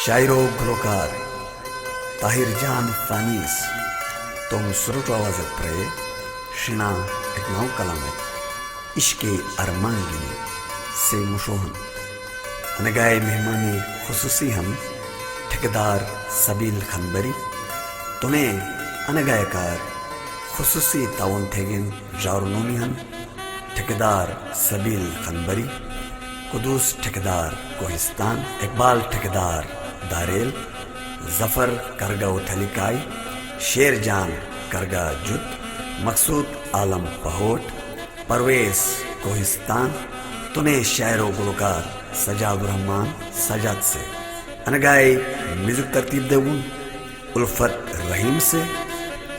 शायरो गुलकार ताहिर जान फानीस तुम सुरुट आवाज प्रे शिना एक नौ कलामत इश्के अरमांगिनी से मुशोहन अनगाए मेहमानी खुसूसी हम ठेकेदार सबील खनबरी तुम्हें अनगायकार खुसूसी ताउन थेगिन जारुनोनी हन ठेकेदार सबील खनबरी कुदूस ठेकेदार कोहिस्तान इकबाल ठेकेदार दारेल जफर करगा उथलिकाई शेर जान करगा जुत मकसूद आलम पहोट परवेज कोहिस्तान तुने शायरो गुलकार सजाद रहमान सजाद से अनगाई म्यूजिक तरतीब देवुन उल्फत रहीम से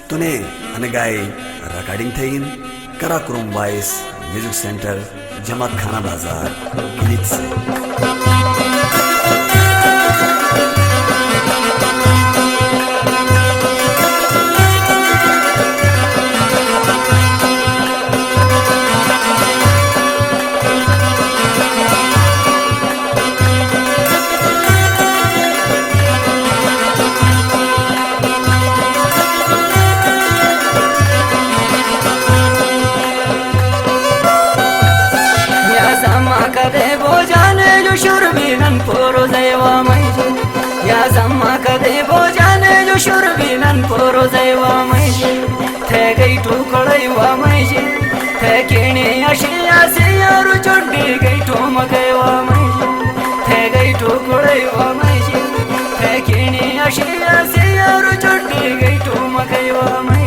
तुने अनगाई रिकॉर्डिंग थेगिन कराकुरुम वाइस म्यूजिक सेंटर जमात खाना बाजार गिलीत से पोरो जैवा मैजे थे गई टुकड़ई वा मैजे थे केने अशिया से यारु चोड़ी गई ठोम गईवा मैजे थे गई टुकड़ई वा मैजे थे केने अशिया से यारु चोड़ी गई ठोम गईवा मैजे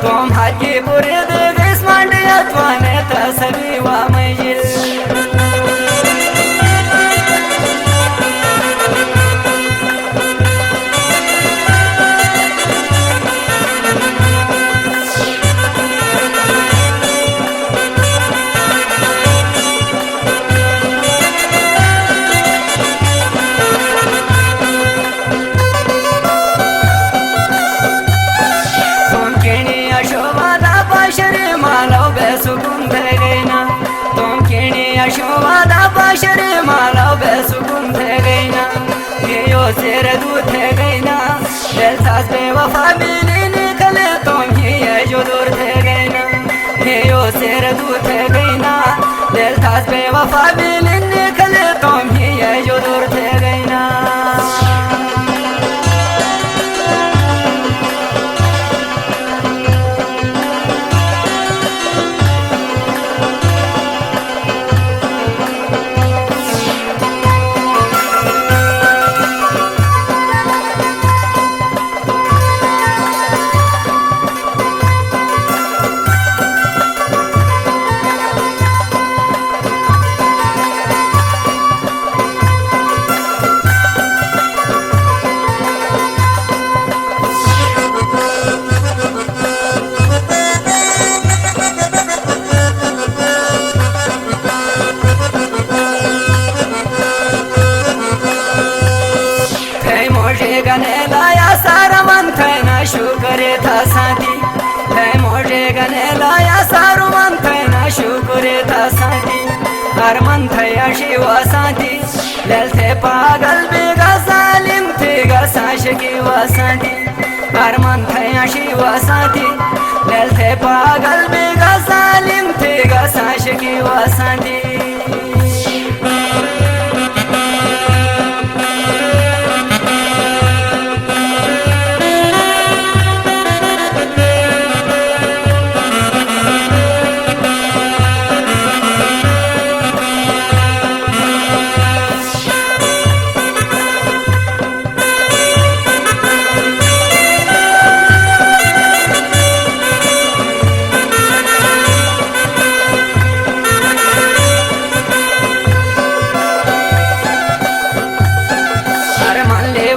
तुम हाथी बुरे दे गैस मांडिया त्वाने तसवी वा मैजिल सेर दूध है गई ना दिल सास बेवफा मिली निकले तुम ही है जो दूर थे गई ना हे यो सेर दूध है गई ना दिल सास बेवफा मिली निकले तुम ही है जो दूर थे गई ना गने लाया सारा मन थे ना शुक्रे था साथी है मोटे गने लाया सारू मन थे ना शुक्रे था साथी हर मन थे शिवा साथी लल थे पागल बेगा सालिम थे गा साश की वासाथी हर मन थे शिवा साथी लल थे पागल बेगा सालिम थे गा साश की वासाथी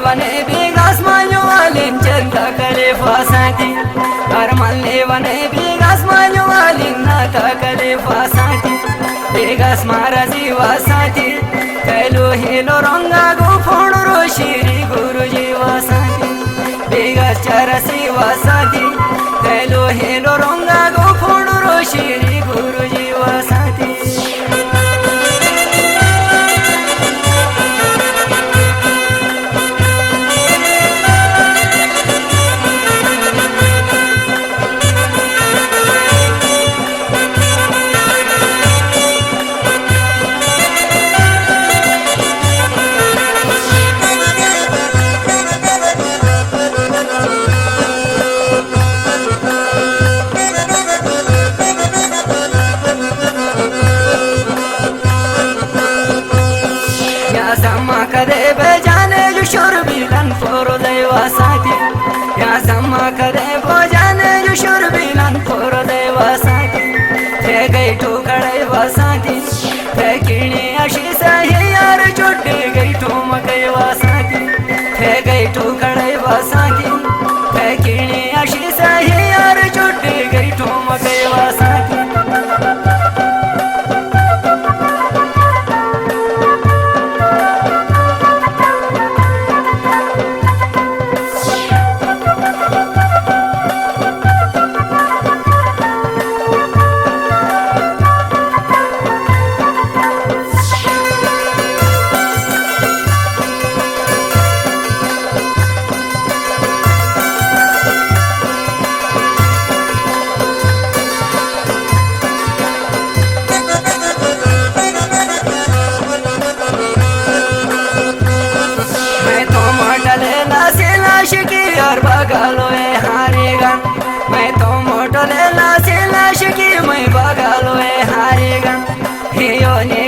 वने बिगास मान्यो वालिन चंदा करे फासाती हर मल्ले वने बिगास मान्यो वालिन नाता करे फासाती बिगास महाराजी वासाती कैलो हेलो रंगा गो फोड़ो श्री गुरुजी वासाती बिगास चरसी वासाती कैलो हेलो रंगा गो फोड़ो श्री गुरुजी वासाती करे बजाने जो शोर बिलन फोरो देवा साथी या सम्मा करे बजाने जो शोर बिलन फोरो देवा साथी थे गई ठोकड़े वासाथी थे किणी अशी सही यार चोटे गई ठोम गई वासाथी थे गई ठोकड़े वासाथी थे किणी अशी सही यार चोटे गई ठोम गई वासाथी और बगालो हारेगा मैं तो मोटो ले लाश की मैं बगालो हारेगा हे यो ने